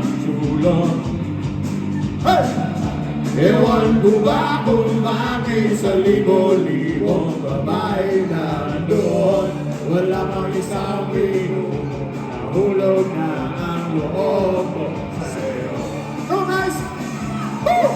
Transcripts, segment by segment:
sulong. Hey! Ewan ko ba kung bakit sa libo-libong babae na doon wala pang isang minuto nahulog na ang loob ko sa'yo. So nice! Woo!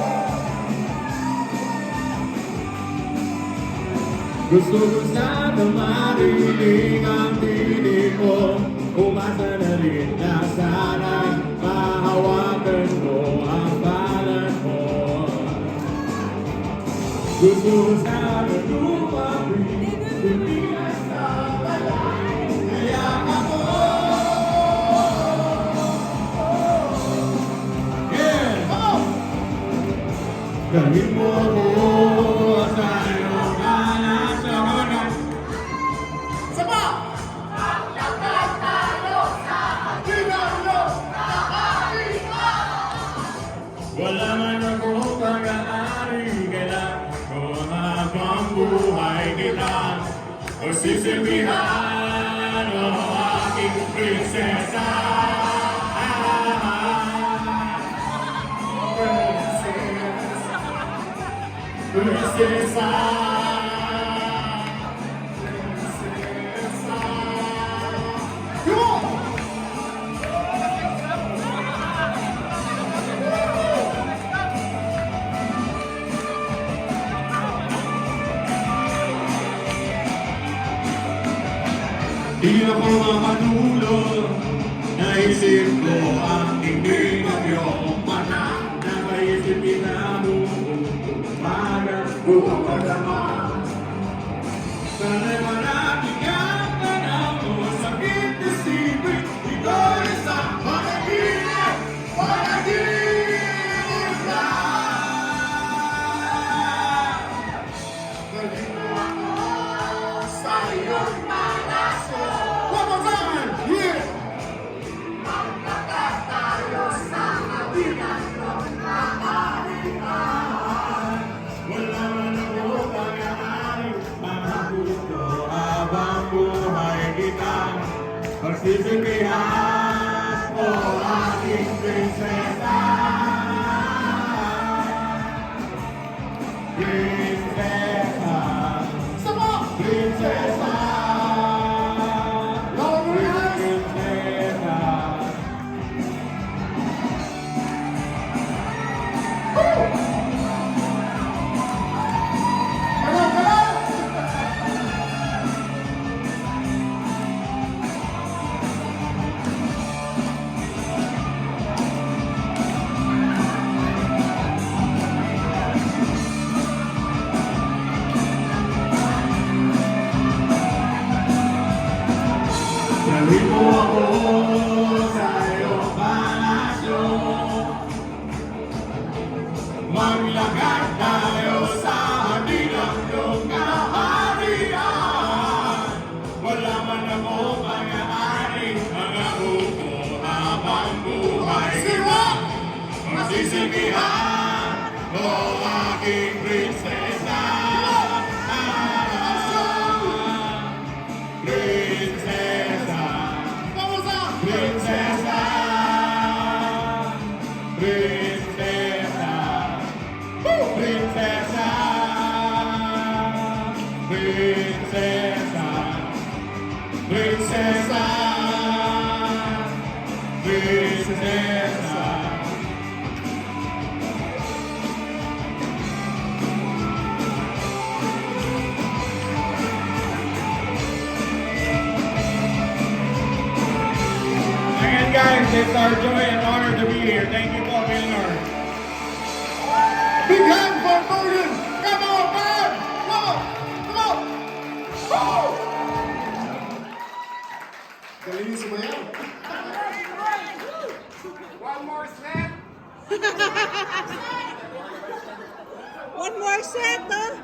Gusto ko sana marinig ang tinig mo. Umasa na rin na sana'y mahawakan ko ang balat mo. Gusto ko sana lumapit, lumigas sa balay, kaya ako. Yeah! Come on! Gawin mo ako sa iyong ganas sa mga. Saba! Maglakad tayo sa Aguinaldo, Nakahalipa! Wala man akong pag-aari, kailan ko habang buhay kita pagsisilbihan ang aking prinsesa. Prinsesa. Prinsesa. Come on! Di ako makatulog, naisip ko ang tingin ng iyong mata. Napaisip pinamuhong umaga, buong pagdama. Sana'y marating ang tanang mo, sakit isipin, ito isang panaginip, panaginip lang. Galing mo ako sa iyong palasyo. One more time! Yeah! Maglakad tayo sa Aguinaldo, Nakahalipa! Wala man ako pag-aari, mahabot ko habang buhay kita. Pagsisilbihan ko aking prinsesa. Prinsesa. Saba! Prinsesa. Prinsesa. Gawin mo ako sa iyong palasyo. Maglakad tayo sa hardinang iyong kaharian. Wala man ako pag-aari, ang ako ko habang buhay kita. Magsisilbihan o aking prinsesa. Prinsesa. Prinsesa. Prinsesa. Prinsesa. Prinsesa. Prinsesa. Prinsesa. Again, guys, it's our joy and honor to be here. Thank you for being here. Big hand for Morgan! Come on, man! Come on! Come on! Oh! Galing sumayaw. One more step! One more set, huh?